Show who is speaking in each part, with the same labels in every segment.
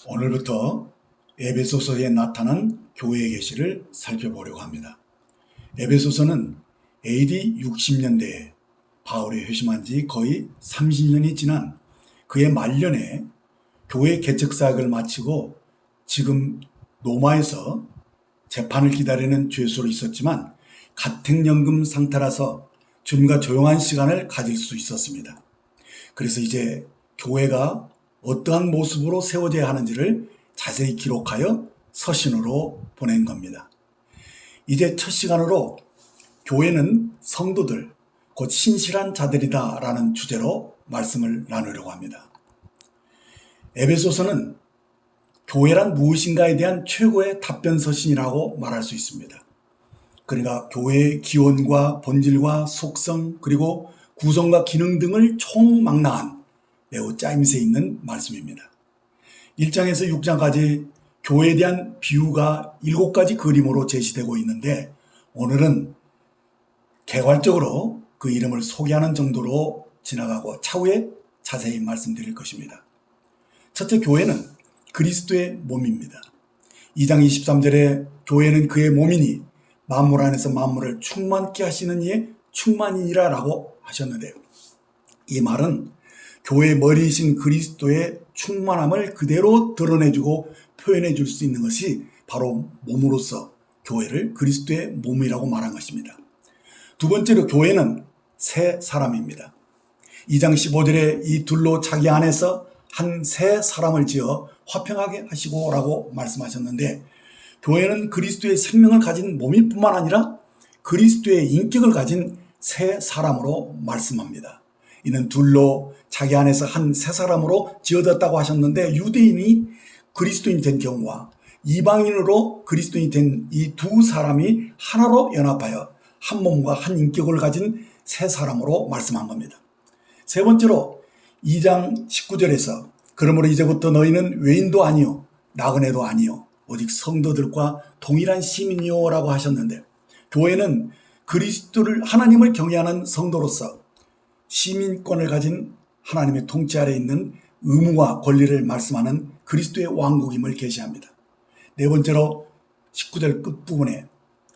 Speaker 1: 오늘부터 에베소서에 나타난 교회의 계시를 살펴보려고 합니다. 에베소서는 AD 60년대에 바울이 회심한 지 거의 30년이 지난 그의 말년에 교회 개척 사역을 마치고 지금 로마에서 재판을 기다리는 죄수로 있었지만 가택연금 상태라서 좀과 조용한 시간을 가질 수 있었습니다. 그래서 이제 교회가 어떠한 모습으로 세워져야 하는지를 자세히 기록하여 서신으로 보낸 겁니다. 이제 첫 시간으로 교회는 성도들, 곧 신실한 자들이다 라는 주제로 말씀을 나누려고 합니다. 에베소서는 교회란 무엇인가에 대한 최고의 답변 서신이라고 말할 수 있습니다. 그러니까 교회의 기원과 본질과 속성 그리고 구성과 기능 등을 총망라한 매우 짜임새 있는 말씀입니다. 1장에서 6장까지 교회에 대한 비유가 7가지 그림으로 제시되고 있는데 오늘은 개괄적으로 그 이름을 소개하는 정도로 지나가고 차후에 자세히 말씀드릴 것입니다. 첫째, 교회는 그리스도의 몸입니다. 2장 23절에 교회는 그의 몸이니 만물 안에서 만물을 충만케 하시는 이의 충만이니라 라고 하셨는데요. 이 말은 교회의 머리이신 그리스도의 충만함을 그대로 드러내주고 표현해 줄 수 있는 것이 바로 몸으로서 교회를 그리스도의 몸이라고 말한 것입니다. 두 번째로 교회는 새 사람입니다. 2장 15절에 이 둘로 자기 안에서 한 새 사람을 지어 화평하게 하시고 라고 말씀하셨는데 교회는 그리스도의 생명을 가진 몸일 뿐만 아니라 그리스도의 인격을 가진 새 사람으로 말씀합니다. 이는 둘로 자기 안에서 한 새 사람으로 지어졌다고 하셨는데 유대인이 그리스도인이 된 경우와 이방인으로 그리스도인이 된 이 두 사람이 하나로 연합하여 한 몸과 한 인격을 가진 새 사람으로 말씀한 겁니다. 세 번째로 2장 19절에서 그러므로 이제부터 너희는 외인도 아니요 나그네도 아니요 오직 성도들과 동일한 시민이요 라고 하셨는데 교회는 그리스도를 하나님을 경외하는 성도로서 시민권을 가진 하나님의 통치 아래 있는 의무와 권리를 말씀하는 그리스도의 왕국임을 계시합니다. 네 번째로 19절 끝부분에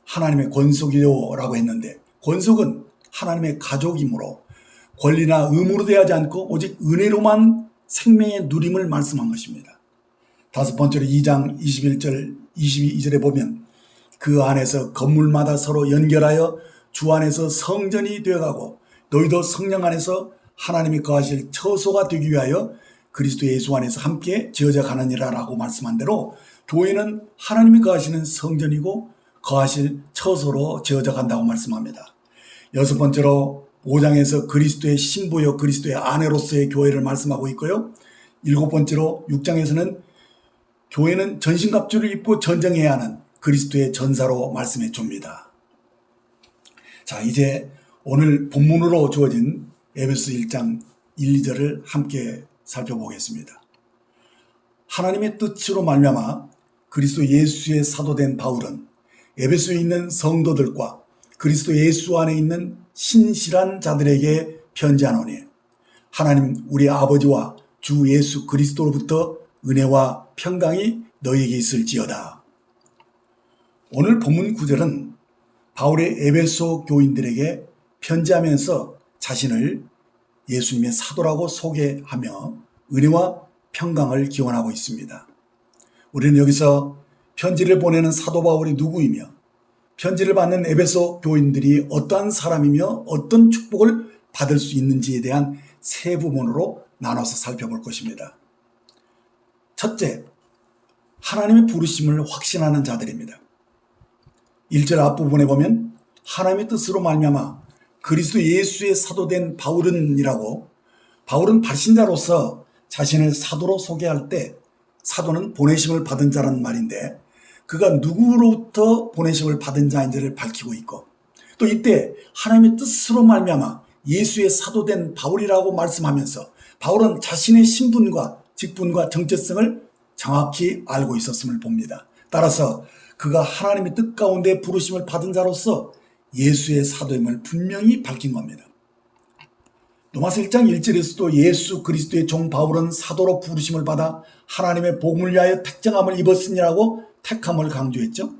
Speaker 1: 하나님의 권속이요 라고 했는데 권속은 하나님의 가족이므로 권리나 의무로 대하지 않고 오직 은혜로만 생명의 누림을 말씀한 것입니다. 다섯 번째로 2장 21절 22절에 보면 그 안에서 건물마다 서로 연결하여 주 안에서 성전이 되어가고 너희도 성령 안에서 하나님이 거하실 처소가 되기 위하여 그리스도 예수 안에서 함께 지어져 가느니라 라고 말씀한 대로 교회는 하나님이 거하시는 성전이고 거하실 처소로 지어져 간다고 말씀합니다. 여섯 번째로 5장에서 그리스도의 신부요 그리스도의 아내로서의 교회를 말씀하고 있고요. 일곱 번째로 6장에서는 교회는 전신갑주를 입고 전쟁해야 하는 그리스도의 전사로 말씀해 줍니다. 자, 이제 오늘 본문으로 주어진 에베소 1장 1, 2절을 함께 살펴보겠습니다. 하나님의 뜻으로 말미암아 그리스도 예수의 사도된 바울은 에베소에 있는 성도들과 그리스도 예수 안에 있는 신실한 자들에게 편지하노니 하나님 우리 아버지와 주 예수 그리스도로부터 은혜와 평강이 너희에게 있을지어다. 오늘 본문 9절은 바울의 에베소 교인들에게 편지하면서 자신을 예수님의 사도라고 소개하며 은혜와 평강을 기원하고 있습니다. 우리는 여기서 편지를 보내는 사도 바울이 누구이며 편지를 받는 에베소 교인들이 어떠한 사람이며 어떤 축복을 받을 수 있는지에 대한 세 부분으로 나눠서 살펴볼 것입니다. 첫째, 하나님의 부르심을 확신하는 자들입니다. 1절 앞부분에 보면 하나님의 뜻으로 말미암아 그리스도 예수의 사도된 바울은이라고 바울은 발신자로서 자신을 사도로 소개할 때 사도는 보내심을 받은 자라는 말인데 그가 누구로부터 보내심을 받은 자인지를 밝히고 있고 또 이때 하나님의 뜻으로 말미암아 예수의 사도된 바울이라고 말씀하면서 바울은 자신의 신분과 직분과 정체성을 정확히 알고 있었음을 봅니다. 따라서 그가 하나님의 뜻 가운데 부르심을 받은 자로서 예수의 사도임을 분명히 밝힌 겁니다. 로마서 1장 1절에서도 예수 그리스도의 종 바울은 사도로 부르심을 받아 하나님의 복음을 위하여 택정함을 입었으니라고 택함을 강조했죠.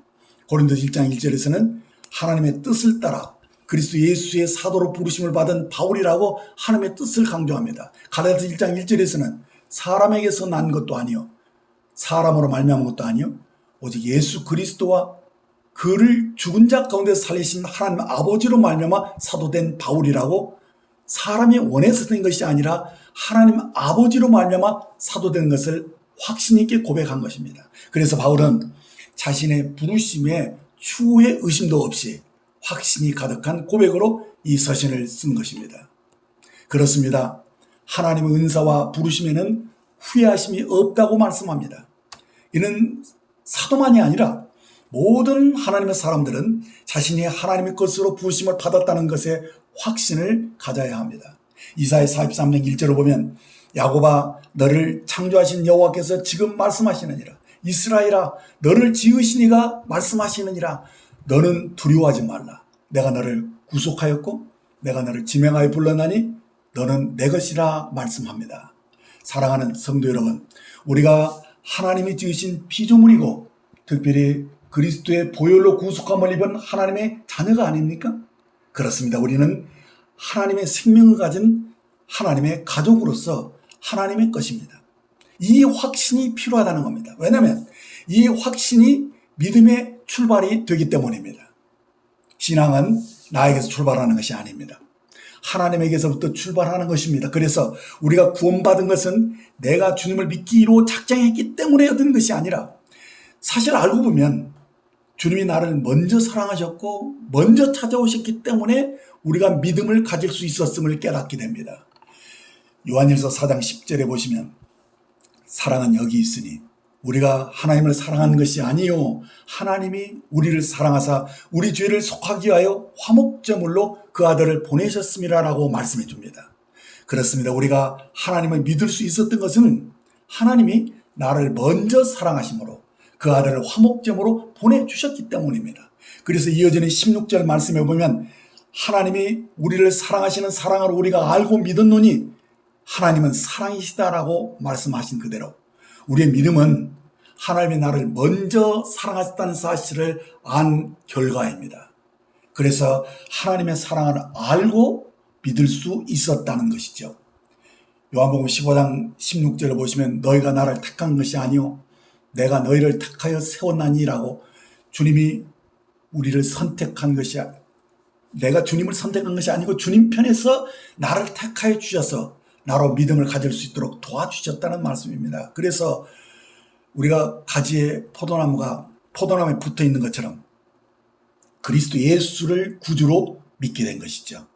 Speaker 1: 고린도서 1장 1절에서는 하나님의 뜻을 따라 그리스도 예수의 사도로 부르심을 받은 바울이라고 하나님의 뜻을 강조합니다. 갈라디아서 1장 1절에서는 사람에게서 난 것도 아니요 사람으로 말미암은 것도 아니요 오직 예수 그리스도와 그를 죽은 자 가운데서 살리신 하나님 아버지로 말미암아 사도된 바울이라고 사람이 원해서 된 것이 아니라 하나님 아버지로 말미암아 사도된 것을 확신 있게 고백한 것입니다. 그래서 바울은 자신의 부르심에 추후의 의심도 없이 확신이 가득한 고백으로 이 서신을 쓴 것입니다. 그렇습니다. 하나님의 은사와 부르심에는 후회하심이 없다고 말씀합니다. 이는 사도만이 아니라 모든 하나님의 사람들은 자신이 하나님의 것으로 부르심을 받았다는 것에 확신을 가져야 합니다. 이사야 43장 1절을 보면 야곱아 너를 창조하신 여호와께서 지금 말씀하시느니라. 이스라엘아 너를 지으신 이가 말씀하시느니라. 너는 두려워하지 말라. 내가 너를 구속하였고 내가 너를 지명하여 불러나니 너는 내 것이라 말씀합니다. 사랑하는 성도 여러분, 우리가 하나님이 지으신 피조물이고 특별히 그리스도의 보혈로 구속함을 입은 하나님의 자녀가 아닙니까? 그렇습니다. 우리는 하나님의 생명을 가진 하나님의 가족으로서 하나님의 것입니다. 이 확신이 필요하다는 겁니다. 왜냐하면 이 확신이 믿음의 출발이 되기 때문입니다. 신앙은 나에게서 출발하는 것이 아닙니다. 하나님에게서부터 출발하는 것입니다. 그래서 우리가 구원받은 것은 내가 주님을 믿기로 작정했기 때문에 얻은 것이 아니라 사실 알고 보면 주님이 나를 먼저 사랑하셨고 먼저 찾아오셨기 때문에 우리가 믿음을 가질 수 있었음을 깨닫게 됩니다. 요한일서 4장 10절에 보시면 사랑은 여기 있으니 우리가 하나님을 사랑하는 것이 아니요 하나님이 우리를 사랑하사 우리 죄를 속하기 위하여 화목제물로 그 아들을 보내셨음이라고 말씀해 줍니다. 그렇습니다. 우리가 하나님을 믿을 수 있었던 것은 하나님이 나를 먼저 사랑하심으로 그 아들을 화목제물로 보내주셨기 때문입니다. 그래서 이어지는 16절 말씀에 보면 하나님이 우리를 사랑하시는 사랑을 우리가 알고 믿었노니 하나님은 사랑이시다라고 말씀하신 그대로 우리의 믿음은 하나님이 나를 먼저 사랑하셨다는 사실을 안 결과입니다. 그래서 하나님의 사랑을 알고 믿을 수 있었다는 것이죠. 요한복음 15장 16절을 보시면 너희가 나를 택한 것이 아니요 내가 너희를 택하여 세웠나니라고 주님이 우리를 선택한 것이 내가 주님을 선택한 것이 아니고 주님 편에서 나를 택하여 주셔서 나로 믿음을 가질 수 있도록 도와주셨다는 말씀입니다. 그래서 우리가 가지에 포도나무가 포도나무에 붙어 있는 것처럼 그리스도 예수를 구주로 믿게 된 것이죠.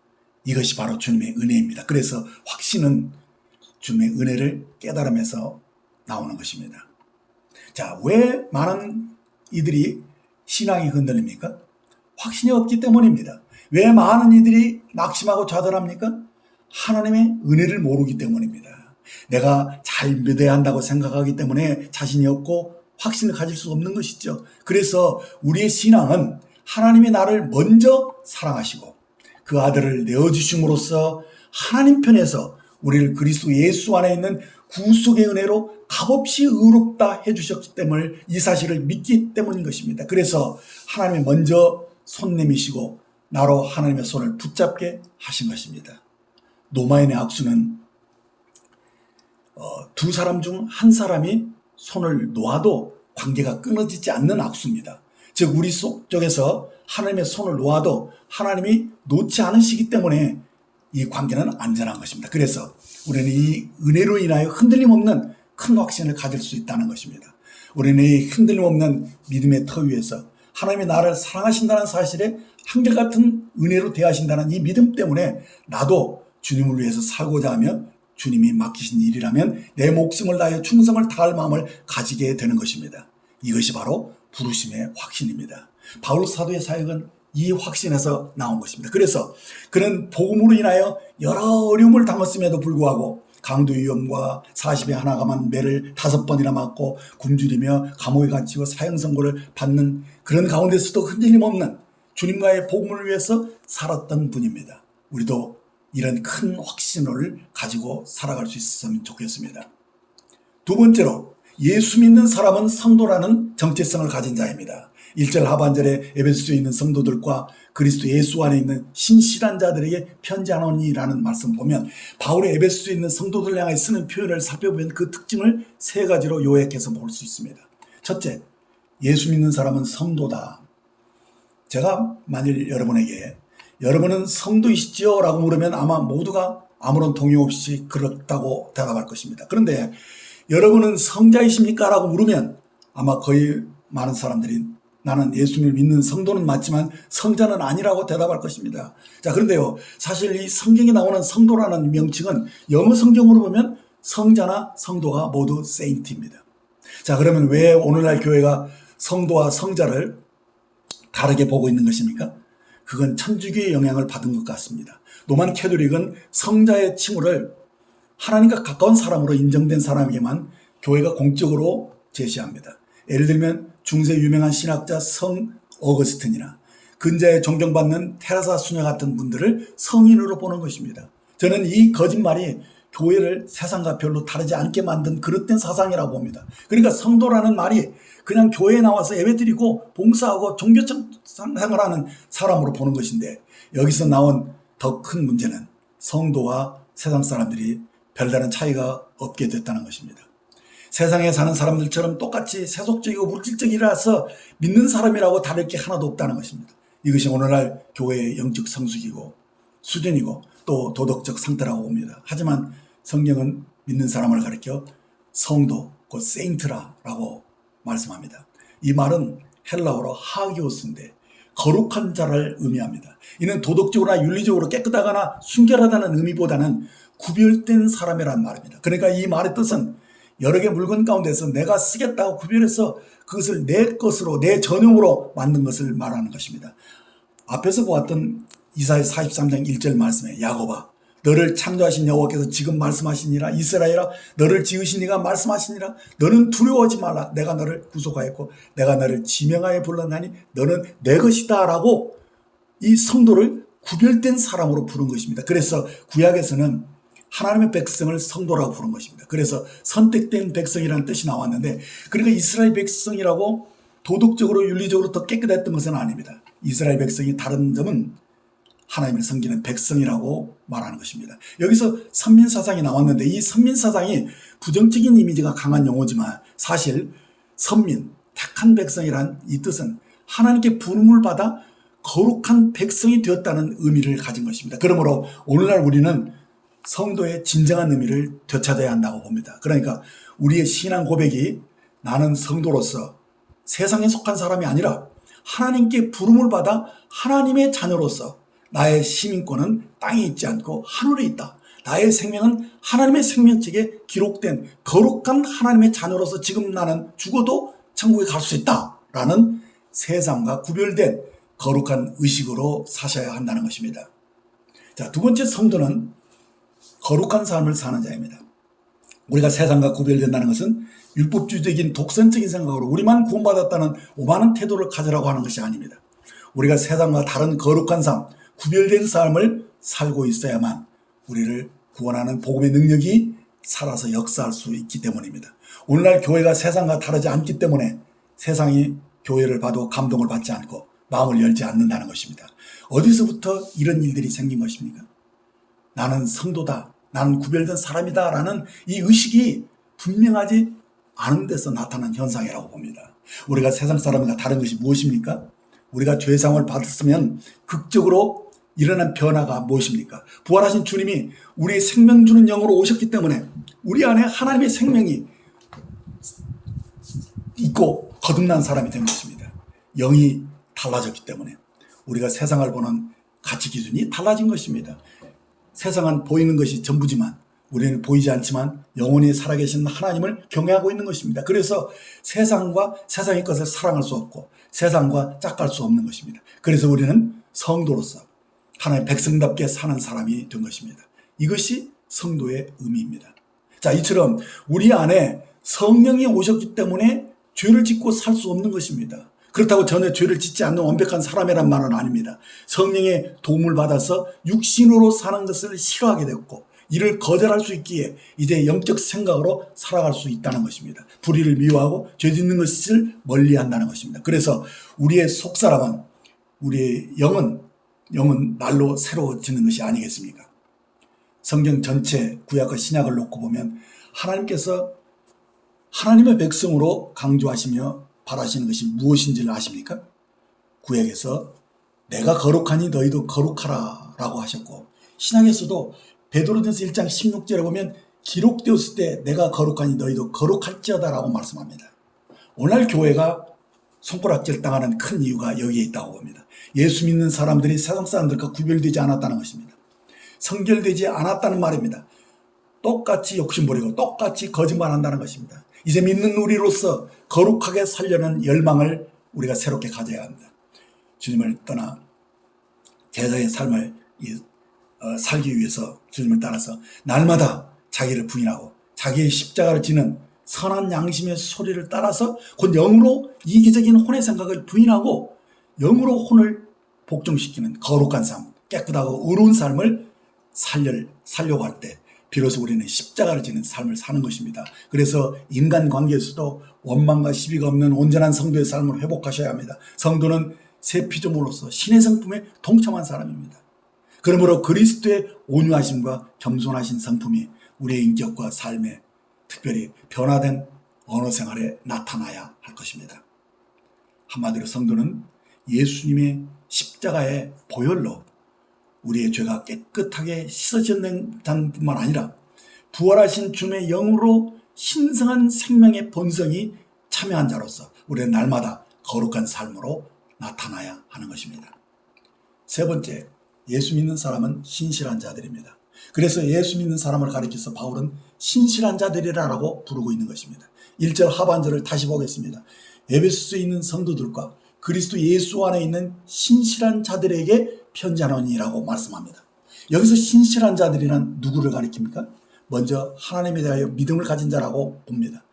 Speaker 1: 이것이 바로 주님의 은혜입니다. 그래서 확신은 주님의 은혜를 깨달으면서 나오는 것입니다. 자, 왜 많은 이들이 신앙이 흔들립니까? 확신이 없기 때문입니다. 왜 많은 이들이 낙심하고 좌절합니까? 하나님의 은혜를 모르기 때문입니다. 내가 잘 믿어야 한다고 생각하기 때문에 자신이 없고 확신을 가질 수 없는 것이죠. 그래서 우리의 신앙은 하나님이 나를 먼저 사랑하시고 그 아들을 내어주심으로써 하나님 편에서 우리를 그리스도 예수 안에 있는 구속의 은혜로 값없이 의롭다 해주셨기 때문에 이 사실을 믿기 때문인 것입니다. 그래서 하나님이 먼저 손 내미시고 나로 하나님의 손을 붙잡게 하신 것입니다. 노마인의 악수는 두 사람 중 한 사람이 손을 놓아도 관계가 끊어지지 않는 악수입니다. 즉 우리 속쪽에서 하나님의 손을 놓아도 하나님이 놓지 않으시기 때문에 이 관계는 안전한 것입니다. 그래서 우리는 이 은혜로 인하여 흔들림 없는 큰 확신을 가질 수 있다는 것입니다. 우리는 이 흔들림 없는 믿음의 터 위에서 하나님이 나를 사랑하신다는 사실에 한결같은 은혜로 대하신다는 이 믿음 때문에 나도 주님을 위해서 살고자 하며 주님이 맡기신 일이라면 내 목숨을 다하여 충성을 다할 마음을 가지게 되는 것입니다. 이것이 바로 부르심의 확신입니다. 바울 사도의 사역은 이 확신에서 나온 것입니다. 그래서 그는 복음으로 인하여 여러 어려움을 당했음에도 불구하고 강도 위험과 40에 하나 감한 매를 5번이나 맞고 굶주리며 감옥에 갇히고 사형 선고를 받는 그런 가운데서도 흔들림 없는 주님과의 복음을 위해서 살았던 분입니다. 우리도 이런 큰 확신을 가지고 살아갈 수 있었으면 좋겠습니다. 두 번째로 예수 믿는 사람은 성도라는 정체성을 가진 자입니다. 1절 하반절에 에베소서에 있는 성도들과 그리스도 예수 안에 있는 신실한 자들에게 편지하노니라는 말씀 보면 바울이 에베소서에 있는 성도들 향해 쓰는 표현을 살펴보면 그 특징을 세 가지로 요약해서 볼 수 있습니다. 첫째, 예수 믿는 사람은 성도다. 제가 만일 여러분에게 여러분은 성도이시지요? 라고 물으면 아마 모두가 아무런 동의 없이 그렇다고 대답할 것입니다. 그런데 여러분은 성자이십니까? 라고 물으면 아마 거의 많은 사람들이 나는 예수님을 믿는 성도는 맞지만 성자는 아니라고 대답할 것입니다. 자, 그런데요, 사실 이 성경에 나오는 성도라는 명칭은 영어 성경으로 보면 성자나 성도가 모두 saint입니다. 자, 그러면 왜 오늘날 교회가 성도와 성자를 다르게 보고 있는 것입니까? 그건 천주교의 영향을 받은 것 같습니다. 로만 캐톨릭은 성자의 칭호를 하나님과 가까운 사람으로 인정된 사람에게만 교회가 공적으로 제시합니다. 예를 들면 중세 유명한 신학자 성 어거스틴이나 근자에 존경받는 테라사 수녀 같은 분들을 성인으로 보는 것입니다. 저는 이 거짓말이 교회를 세상과 별로 다르지 않게 만든 그릇된 사상이라고 봅니다. 그러니까 성도라는 말이 그냥 교회에 나와서 예배드리고 봉사하고 종교 생활하는 사람으로 보는 것인데 여기서 나온 더 큰 문제는 성도와 세상 사람들이 별다른 차이가 없게 됐다는 것입니다. 세상에 사는 사람들처럼 똑같이 세속적이고 물질적이라서 믿는 사람이라고 다를 게 하나도 없다는 것입니다. 이것이 오늘날 교회의 영적 성숙이고 수준이고 또 도덕적 상태라고 봅니다. 하지만 성경은 믿는 사람을 가리켜 성도, 곧 세인트라고 말씀합니다. 이 말은 헬라어로 하기오스인데 거룩한 자를 의미합니다. 이는 도덕적으로나 윤리적으로 깨끗하거나 순결하다는 의미보다는 구별된 사람이란 말입니다. 그러니까 이 말의 뜻은 여러 개 물건 가운데서 내가 쓰겠다고 구별해서 그것을 내 것으로 내 전용으로 만든 것을 말하는 것입니다. 앞에서 보았던 이사야 43장 1절 말씀에 야곱아 너를 창조하신 여호와께서 지금 말씀하시니라 이스라엘아 너를 지으신 이가 말씀하시니라 너는 두려워하지 말라 내가 너를 구속하였고 내가 너를 지명하여 불렀나니 너는 내 것이다 라고 이 성도를 구별된 사람으로 부른 것입니다. 그래서 구약에서는 하나님의 백성을 성도라고 부른 것입니다. 그래서 선택된 백성이라는 뜻이 나왔는데 그러니까 이스라엘 백성이라고 도덕적으로 윤리적으로 더 깨끗했던 것은 아닙니다. 이스라엘 백성이 다른 점은 하나님을 섬기는 백성이라고 말하는 것입니다. 여기서 선민사상이 나왔는데 이 선민사상이 부정적인 이미지가 강한 용어지만 사실 선민, 택한 백성이란 이 뜻은 하나님께 부름을 받아 거룩한 백성이 되었다는 의미를 가진 것입니다. 그러므로 오늘날 우리는 성도의 진정한 의미를 되찾아야 한다고 봅니다. 그러니까 우리의 신앙 고백이 나는 성도로서 세상에 속한 사람이 아니라 하나님께 부름을 받아 하나님의 자녀로서 나의 시민권은 땅에 있지 않고 하늘에 있다. 나의 생명은 하나님의 생명책에 기록된 거룩한 하나님의 자녀로서 지금 나는 죽어도 천국에 갈 수 있다. 라는 세상과 구별된 거룩한 의식으로 사셔야 한다는 것입니다. 자, 두 번째 성도는 거룩한 삶을 사는 자입니다. 우리가 세상과 구별된다는 것은 율법주의적인 독선적인 생각으로 우리만 구원받았다는 오만한 태도를 가지라고 하는 것이 아닙니다. 우리가 세상과 다른 거룩한 삶, 구별된 삶을 살고 있어야만 우리를 구원하는 복음의 능력이 살아서 역사할 수 있기 때문입니다. 오늘날 교회가 세상과 다르지 않기 때문에 세상이 교회를 봐도 감동을 받지 않고 마음을 열지 않는다는 것입니다. 어디서부터 이런 일들이 생긴 것입니까? 나는 성도다. 나는 구별된 사람이다. 라는 이 의식이 분명하지 않은 데서 나타난 현상이라고 봅니다. 우리가 세상 사람과 다른 것이 무엇입니까? 우리가 죄상을 받았으면 극적으로 일어난 변화가 무엇입니까? 부활하신 주님이 우리의 생명 주는 영으로 오셨기 때문에 우리 안에 하나님의 생명이 있고 거듭난 사람이 된 것입니다. 영이 달라졌기 때문에 우리가 세상을 보는 가치 기준이 달라진 것입니다. 세상은 보이는 것이 전부지만 우리는 보이지 않지만 영원히 살아계신 하나님을 경외하고 있는 것입니다. 그래서 세상과 세상의 것을 사랑할 수 없고 세상과 짝갈 수 없는 것입니다. 그래서 우리는 성도로서 하나님의 백성답게 사는 사람이 된 것입니다. 이것이 성도의 의미입니다. 자, 이처럼 우리 안에 성령이 오셨기 때문에 죄를 짓고 살 수 없는 것입니다. 그렇다고 전혀 죄를 짓지 않는 완벽한 사람이란 말은 아닙니다. 성령의 도움을 받아서 육신으로 사는 것을 싫어하게 되었고 이를 거절할 수 있기에 이제 영적 생각으로 살아갈 수 있다는 것입니다. 불의를 미워하고 죄 짓는 것을 멀리한다는 것입니다. 그래서 우리의 속사람은, 우리의 영은 날로 새로워지는 것이 아니겠습니까? 성경 전체 구약과 신약을 놓고 보면 하나님께서 하나님의 백성으로 강조하시며 바라시는 것이 무엇인지를 아십니까? 구약에서 내가 거룩하니 너희도 거룩하라 라고 하셨고, 신약에서도 베드로전서 1장 16절에 보면 기록되었을 때 내가 거룩하니 너희도 거룩할지어다 라고 말씀합니다. 오늘 교회가 손가락질 당하는 큰 이유가 여기에 있다고 봅니다. 예수 믿는 사람들이 세상 사람들과 구별되지 않았다는 것입니다. 성결되지 않았다는 말입니다. 똑같이 욕심부리고 똑같이 거짓말한다는 것입니다. 이제 믿는 우리로서 거룩하게 살려는 열망을 우리가 새롭게 가져야 합니다. 주님을 떠나 제자의 삶을 살기 위해서 주님을 따라서 날마다 자기를 부인하고 자기의 십자가를 지는 선한 양심의 소리를 따라서 곧 영으로 이기적인 혼의 생각을 부인하고 영으로 혼을 복종시키는 거룩한 삶, 깨끗하고 의로운 삶을 살려고 할 때 비로소 우리는 십자가를 지는 삶을 사는 것입니다. 그래서 인간관계에서도 원망과 시비가 없는 온전한 성도의 삶을 회복하셔야 합니다. 성도는 새 피조물로서 신의 성품에 동참한 사람입니다. 그러므로 그리스도의 온유하심과 겸손하신 성품이 우리의 인격과 삶에 특별히 변화된 언어 생활에 나타나야 할 것입니다. 한마디로 성도는 예수님의 십자가의 보혈로 우리의 죄가 깨끗하게 씻어진다는 뿐만 아니라 부활하신 주님의 영으로 신성한 생명의 본성이 참여한 자로서 우리는 날마다 거룩한 삶으로 나타나야 하는 것입니다. 세 번째, 예수 믿는 사람은 신실한 자들입니다. 그래서 예수 믿는 사람을 가리켜서 바울은 신실한 자들이라고 부르고 있는 것입니다. 1절 하반절을 다시 보겠습니다. 에베소서에 있는 성도들과 그리스도 예수 안에 있는 신실한 자들에게 편지하노니라고 말씀합니다. 여기서 신실한 자들이란 누구를 가리킵니까? 먼저 하나님에 대하여 믿음을 가진 자라고 봅니다.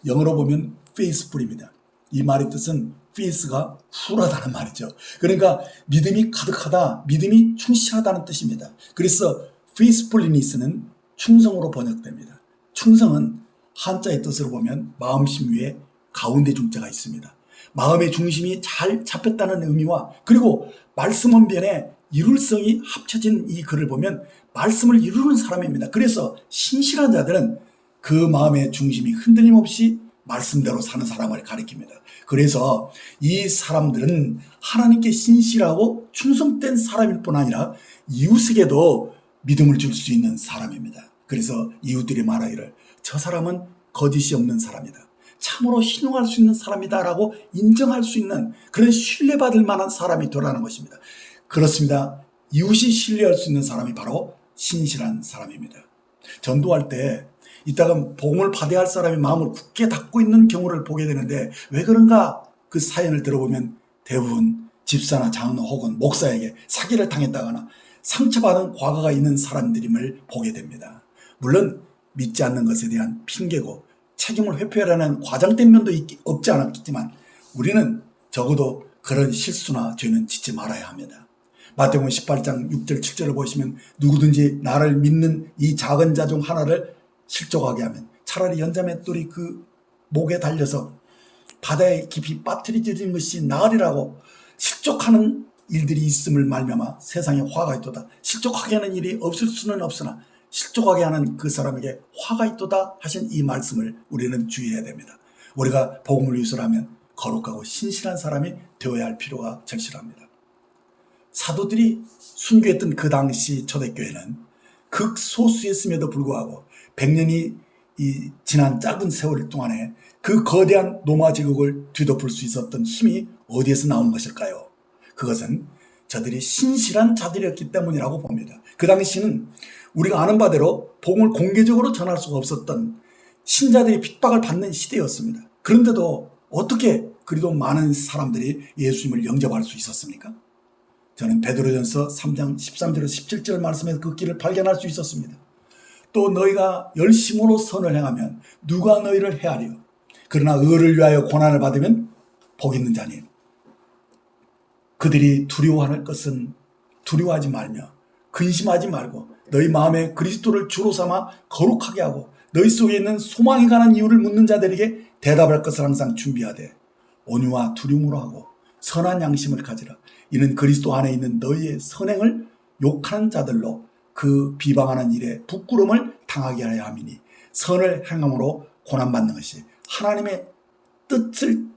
Speaker 1: 영어로 보면 faithful입니다. 이 말의 뜻은 faith가 full하다는 말이죠. 그러니까 믿음이 가득하다, 믿음이 충실하다는 뜻입니다. 그래서 faithfulness는 충성으로 번역됩니다. 충성은 한자의 뜻으로 보면 마음심 위에 가운데 중자가 있습니다. 마음의 중심이 잘 잡혔다는 의미와 그리고 말씀 언변에 이룰성이 합쳐진 이 글을 보면 말씀을 이루는 사람입니다. 그래서 신실한 자들은 그 마음의 중심이 흔들림 없이 말씀대로 사는 사람을 가리킵니다. 그래서 이 사람들은 하나님께 신실하고 충성된 사람일 뿐 아니라 이웃에게도 믿음을 줄 수 있는 사람입니다. 그래서 이웃들이 말하기를 저 사람은 거짓이 없는 사람이다, 참으로 신용할 수 있는 사람이다라고 인정할 수 있는 그런 신뢰받을 만한 사람이 되라는 것입니다. 그렇습니다. 이웃이 신뢰할 수 있는 사람이 바로 신실한 사람입니다. 전도할 때 이따가 복음을 받아야 할 사람이 마음을 굳게 닫고 있는 경우를 보게 되는데 왜 그런가? 그 사연을 들어보면 대부분 집사나 장로 혹은 목사에게 사기를 당했다거나 상처받은 과거가 있는 사람들임을 보게 됩니다. 물론 믿지 않는 것에 대한 핑계고 책임을 회피하려는 과장된 면도 없지 않았겠지만 우리는 적어도 그런 실수나 죄는 짓지 말아야 합니다. 마태복음 18장 6절 7절을 보시면 누구든지 나를 믿는 이 작은 자 중 하나를 실족하게 하면 차라리 연자맷돌이 그 목에 달려서 바다에 깊이 빠뜨려지는 것이 나으리라고. 실족하는 일들이 있음을 말미암아 세상에 화가 있도다. 실족하게 하는 일이 없을 수는 없으나 실족하게 하는 그 사람에게 화가 있도다 하신 이 말씀을 우리는 주의해야 됩니다. 우리가 복음을 위해서라면 거룩하고 신실한 사람이 되어야 할 필요가 절실합니다. 사도들이 순교했던 그 당시 초대교회는 극소수였음에도 불구하고 100년이 지난 짧은 세월 동안에 그 거대한 로마 제국을 뒤덮을 수 있었던 힘이 어디에서 나온 것일까요? 그것은 저들이 신실한 자들이었기 때문이라고 봅니다. 그 당시는 우리가 아는 바대로 복음을 공개적으로 전할 수가 없었던 신자들이 핍박을 받는 시대였습니다. 그런데도 어떻게 그리도 많은 사람들이 예수님을 영접할 수 있었습니까? 저는 베드로전서 3장 13절에서 17절 말씀에서 그 길을 발견할 수 있었습니다. 또 너희가 열심으로 선을 행하면 누가 너희를 해하리요? 그러나 의를 위하여 고난을 받으면 복 있는 자니 그들이 두려워할 것은 두려워하지 말며 근심하지 말고 너희 마음에 그리스도를 주로 삼아 거룩하게 하고 너희 속에 있는 소망에 관한 이유를 묻는 자들에게 대답할 것을 항상 준비하되 온유와 두려움으로 하고 선한 양심을 가지라. 이는 그리스도 안에 있는 너희의 선행을 욕하는 자들로 그 비방하는 일에 부끄러움을 당하게 하려 함이니 선을 행함으로 고난받는 것이 하나님의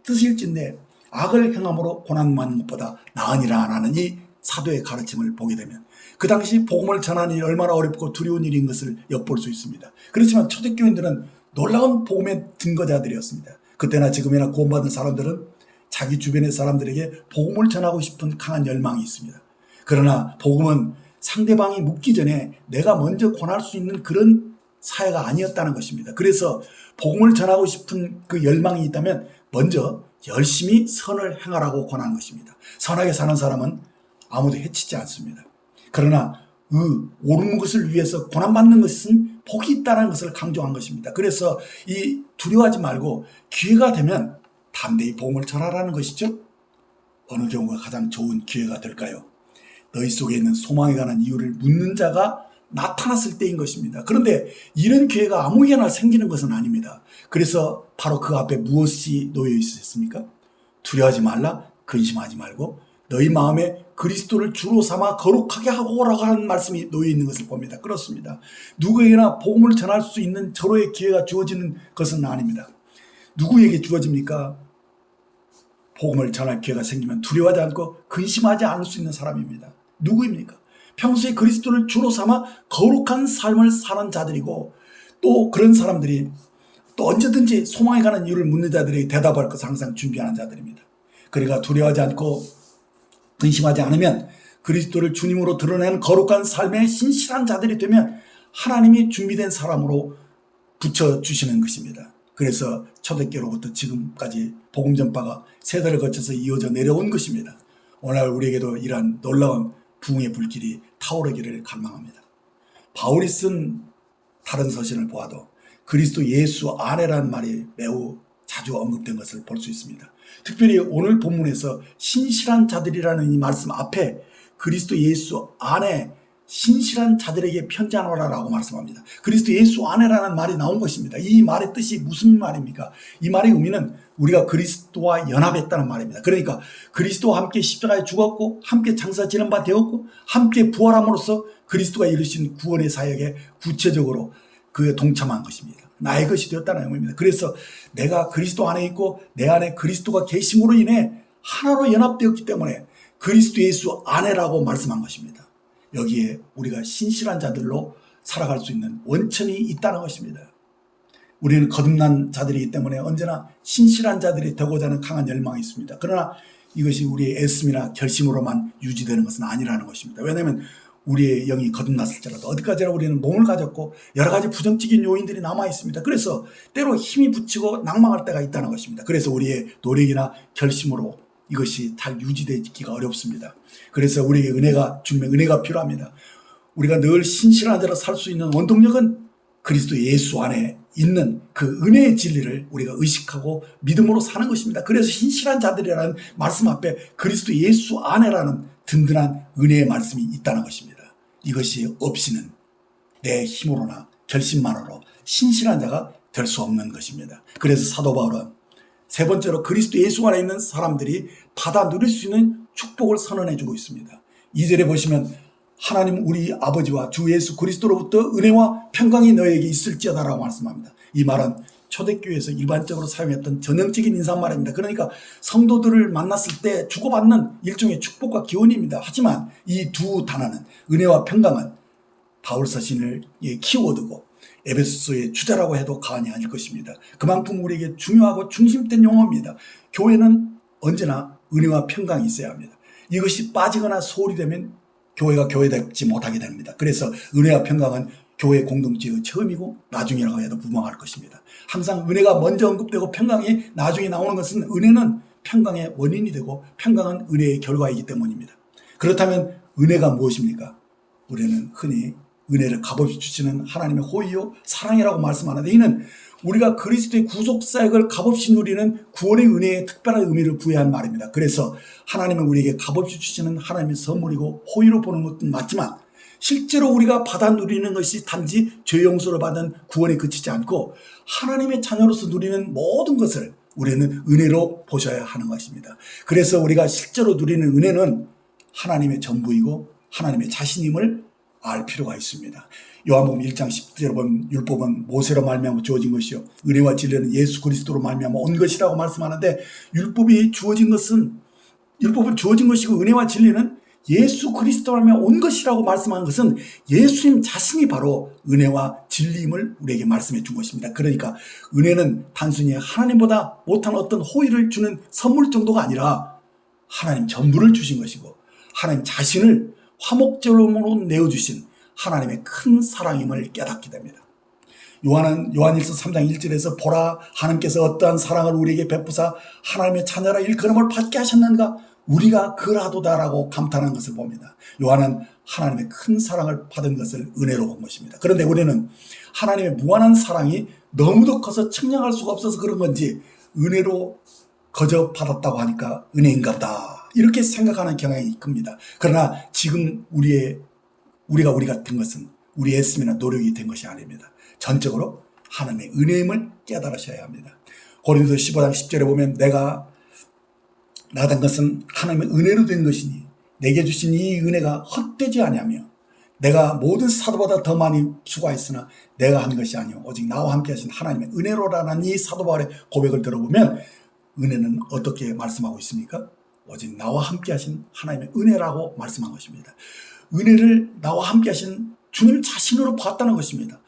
Speaker 1: 뜻일진데 악을 행함으로 고난받는 것보다 나으니라 하는 이 사도의 가르침을 보게 되면 그 당시 복음을 전하는 일이 얼마나 어렵고 두려운 일인 것을 엿볼 수 있습니다. 그렇지만 초대교인들은 놀라운 복음의 증거자들이었습니다. 그때나 지금이나 구원받은 사람들은 자기 주변의 사람들에게 복음을 전하고 싶은 강한 열망이 있습니다. 그러나 복음은 상대방이 묻기 전에 내가 먼저 권할 수 있는 그런 사회가 아니었다는 것입니다. 그래서 복음을 전하고 싶은 그 열망이 있다면 먼저 열심히 선을 행하라고 권하는 것입니다. 선하게 사는 사람은 아무도 해치지 않습니다. 그러나 옳은 것을 위해서 고난받는 것은 복이 있다는 것을 강조한 것입니다. 그래서 이 두려워하지 말고 기회가 되면 담대히 복음을 전하라는 것이죠. 어느 경우가 가장 좋은 기회가 될까요? 너희 속에 있는 소망에 관한 이유를 묻는 자가 나타났을 때인 것입니다. 그런데 이런 기회가 아무에게나 생기는 것은 아닙니다. 그래서 바로 그 앞에 무엇이 놓여 있었습니까? 두려워하지 말라, 근심하지 말고 너희 마음에 그리스도를 주로 삼아 거룩하게 하고라고 하는 말씀이 놓여 있는 것을 봅니다. 그렇습니다. 누구에게나 복음을 전할 수 있는 절호의 기회가 주어지는 것은 아닙니다. 누구에게 주어집니까? 복음을 전할 기회가 생기면 두려워하지 않고 근심하지 않을 수 있는 사람입니다. 누구입니까? 평소에 그리스도를 주로 삼아 거룩한 삶을 사는 자들이고 또 그런 사람들이 또 언제든지 소망에 관한 이유를 묻는 자들에게 대답할 것을 항상 준비하는 자들입니다. 그러니까 두려워하지 않고 근심하지 않으면 그리스도를 주님으로 드러내는 거룩한 삶의 신실한 자들이 되면 하나님이 준비된 사람으로 붙여주시는 것입니다. 그래서 초대교로부터 지금까지 복음 전파가 세대를 거쳐서 이어져 내려온 것입니다. 오늘 우리에게도 이러한 놀라운 부흥의 불길이 타오르기를 갈망합니다. 바울이 쓴 다른 서신을 보아도 그리스도 예수 안에라는 말이 매우 자주 언급된 것을 볼 수 있습니다. 특별히 오늘 본문에서 신실한 자들이라는 이 말씀 앞에 그리스도 예수 안에 신실한 자들에게 편지하노라라고 말씀합니다. 그리스도 예수 안에라는 말이 나온 것입니다. 이 말의 뜻이 무슨 말입니까? 이 말의 의미는 우리가 그리스도와 연합했다는 말입니다. 그러니까 그리스도와 함께 십자가에 죽었고 함께 장사 지는 바 되었고 함께 부활함으로써 그리스도가 이루신 구원의 사역에 구체적으로 그에 동참한 것입니다. 나의 것이 되었다는 의미입니다. 그래서 내가 그리스도 안에 있고 내 안에 그리스도가 계심으로 인해 하나로 연합되었기 때문에 그리스도 예수 안에라고 말씀한 것입니다. 여기에 우리가 신실한 자들로 살아갈 수 있는 원천이 있다는 것입니다. 우리는 거듭난 자들이기 때문에 언제나 신실한 자들이 되고자 하는 강한 열망이 있습니다. 그러나 이것이 우리의 애씀이나 결심으로만 유지되는 것은 아니라는 것입니다. 왜냐하면 우리의 영이 거듭났을지라도 어디까지나 우리는 몸을 가졌고 여러 가지 부정적인 요인들이 남아 있습니다. 그래서 때로 힘이 붙이고 낭망할 때가 있다는 것입니다. 그래서 우리의 노력이나 결심으로 이것이 잘 유지되기가 어렵습니다. 그래서 우리에게 은혜가 필요합니다. 우리가 늘 신실한 자로 살 수 있는 원동력은 그리스도 예수 안에 있는 그 은혜의 진리를 우리가 의식하고 믿음으로 사는 것입니다. 그래서 신실한 자들이라는 말씀 앞에 그리스도 예수 안에라는 든든한 은혜의 말씀이 있다는 것입니다. 이것이 없이는 내 힘으로나 결심만으로 신실한 자가 될 수 없는 것입니다. 그래서 사도 바울은 세 번째로 그리스도 예수 안에 있는 사람들이 받아 누릴 수 있는 축복을 선언해 주고 있습니다. 2절에 보시면 하나님 우리 아버지와 주 예수 그리스도로부터 은혜와 평강이 너에게 있을지어다라고 말씀합니다. 이 말은 초대교회에서 일반적으로 사용했던 전형적인 인사말입니다. 그러니까 성도들을 만났을 때 주고받는 일종의 축복과 기원입니다. 하지만 이 두 단어는 은혜와 평강은 바울 서신을 키워두고 에베소서의 주자라고 해도 과언이 아닐 것입니다. 그만큼 우리에게 중요하고 중심된 용어입니다. 교회는 언제나 은혜와 평강이 있어야 합니다. 이것이 빠지거나 소홀히 되면 교회가 교회되지 못하게 됩니다. 그래서 은혜와 평강은 교회 공동체의 처음이고 나중이라고 해도 무방할 것입니다. 항상 은혜가 먼저 언급되고 평강이 나중에 나오는 것은 은혜는 평강의 원인이 되고 평강은 은혜의 결과이기 때문입니다. 그렇다면 은혜가 무엇입니까? 우리는 흔히 은혜를 값없이 주시는 하나님의 호의요 사랑이라고 말씀하는데 이는 우리가 그리스도의 구속사역을 값없이 누리는 구원의 은혜에 특별한 의미를 부여한 말입니다. 그래서 하나님은 우리에게 값없이 주시는 하나님의 선물이고 호의로 보는 것도 맞지만 실제로 우리가 받아 누리는 것이 단지 죄 용서를 받은 구원에 그치지 않고 하나님의 자녀로서 누리는 모든 것을 우리는 은혜로 보셔야 하는 것입니다. 그래서 우리가 실제로 누리는 은혜는 하나님의 전부이고 하나님의 자신임을 알 필요가 있습니다. 요한복음 1장 10절에 보면 율법은 모세로 말미암아 주어진 것이요 은혜와 진리는 예수 그리스도로 말미암아 온 것이라고 말씀하는데 율법은 주어진 것이고 은혜와 진리는 예수 그리스도로 말미암아 온 것이라고 말씀한 것은 예수님 자신이 바로 은혜와 진리임을 우리에게 말씀해 준 것입니다. 그러니까 은혜는 단순히 하나님보다 못한 어떤 호의를 주는 선물 정도가 아니라 하나님 전부를 주신 것이고 하나님 자신을 화목제물로 내어주신 하나님의 큰 사랑임을 깨닫게 됩니다. 요한일서 3장 1절에서 보라 하나님께서 어떠한 사랑을 우리에게 베푸사 하나님의 자녀라 일컬음을 받게 하셨는가 우리가 그라도다라고 감탄한 것을 봅니다. 요한은 하나님의 큰 사랑을 받은 것을 은혜로 본 것입니다. 그런데 우리는 하나님의 무한한 사랑이 너무도 커서 측량할 수가 없어서 그런 건지 은혜로 거저 받았다고 하니까 은혜인가 보다 이렇게 생각하는 경향이 큽니다. 그러나 지금 우리가 된 것은 우리의 애씀이나 노력이 된 것이 아닙니다. 전적으로 하나님의 은혜임을 깨달으셔야 합니다. 고린도서 15장 10절에 보면 내가 나된 것은 하나님의 은혜로 된 것이니 내게 주신 이 은혜가 헛되지 아니하며 내가 모든 사도보다 더 많이 수고했으나 내가 한 것이 아니오 오직 나와 함께 하신 하나님의 은혜로라는 이 사도 바울의 고백을 들어보면 은혜는 어떻게 말씀하고 있습니까? 오직 나와 함께 하신 하나님의 은혜라고 말씀한 것입니다. 은혜를 나와 함께 하신 주님 자신으로 봤다는 것입니다.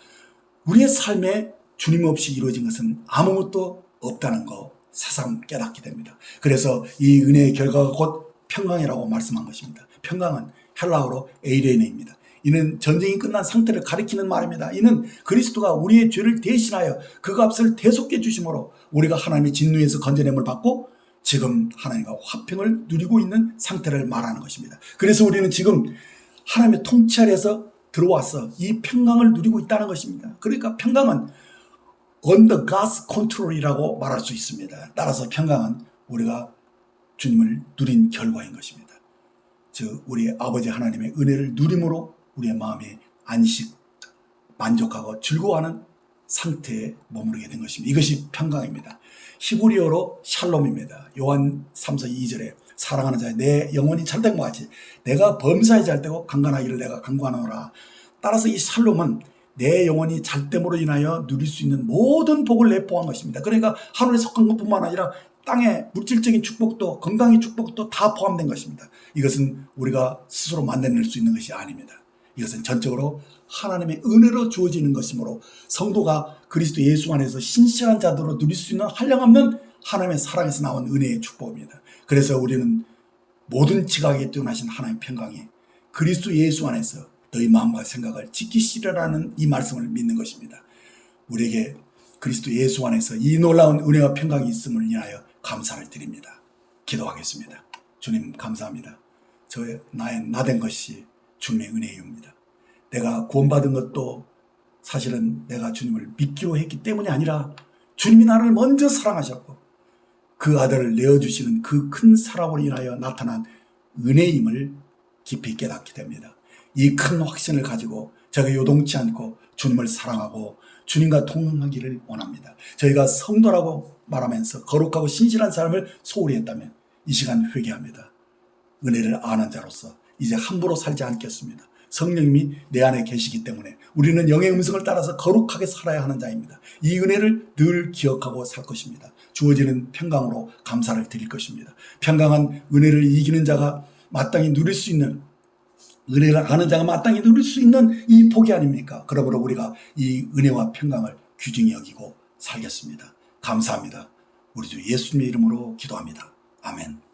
Speaker 1: 우리의 삶에 주님 없이 이루어진 것은 아무것도 없다는 거 새삼 깨닫게 됩니다. 그래서 이 은혜의 결과가 곧 평강이라고 말씀한 것입니다. 평강은 헬라어로 에이레네입니다. 이는 전쟁이 끝난 상태를 가리키는 말입니다. 이는 그리스도가 우리의 죄를 대신하여 그 값을 대속해 주심으로 우리가 하나님의 진노에서 건져냄을 받고 지금 하나님과 화평을 누리고 있는 상태를 말하는 것입니다. 그래서 우리는 지금 하나님의 통치 아래에서 들어와서 이 평강을 누리고 있다는 것입니다. 그러니까 평강은 under God's control이라고 말할 수 있습니다. 따라서 평강은 우리가 주님을 누린 결과인 것입니다. 즉 우리의 아버지 하나님의 은혜를 누림으로 우리의 마음에 안식, 만족하고 즐거워하는 상태에 머무르게 된 것입니다. 이것이 평강입니다. 히브리어로 샬롬입니다. 요한 3서 2절에 사랑하는 자여 내 영혼이 잘된 것 같이 내가 범사에 잘되고 강건하기를 내가 강구하노라. 따라서 이 샬롬은 내 영혼이 잘됨으로 인하여 누릴 수 있는 모든 복을 내포한 것입니다. 그러니까 하늘에 속한 것뿐만 아니라 땅의 물질적인 축복도 건강의 축복도 다 포함된 것입니다. 이것은 우리가 스스로 만들어낼 수 있는 것이 아닙니다. 이것은 전적으로 하나님의 은혜로 주어지는 것이므로 성도가 그리스도 예수 안에서 신실한 자들로 누릴 수 있는 한량없는 하나님의 사랑에서 나온 은혜의 축복입니다. 그래서 우리는 모든 지각에 뛰어나신 하나님의 평강이 그리스도 예수 안에서 너희 마음과 생각을 지키시려라는 이 말씀을 믿는 것입니다. 우리에게 그리스도 예수 안에서 이 놀라운 은혜와 평강이 있음을 인하여 감사를 드립니다. 기도하겠습니다. 주님 감사합니다. 나의 나된 것이 주님의 은혜입니다. 내가 구원받은 것도 사실은 내가 주님을 믿기로 했기 때문이 아니라 주님이 나를 먼저 사랑하셨고 그 아들을 내어주시는 그 큰 사랑으로 인하여 나타난 은혜임을 깊이 깨닫게 됩니다. 이 큰 확신을 가지고 제가 요동치 않고 주님을 사랑하고 주님과 동행하기를 원합니다. 저희가 성도라고 말하면서 거룩하고 신실한 삶을 소홀히 했다면 이 시간 회개합니다. 은혜를 아는 자로서 이제 함부로 살지 않겠습니다. 성령님이 내 안에 계시기 때문에 우리는 영의 음성을 따라서 거룩하게 살아야 하는 자입니다. 이 은혜를 늘 기억하고 살 것입니다. 주어지는 평강으로 감사를 드릴 것입니다. 평강한 은혜를 이기는 자가 마땅히 누릴 수 있는 은혜를 아는 자가 마땅히 누릴 수 있는 이 복이 아닙니까? 그러므로 우리가 이 은혜와 평강을 귀중히 여기고 살겠습니다. 감사합니다. 우리 주 예수님의 이름으로 기도합니다. 아멘.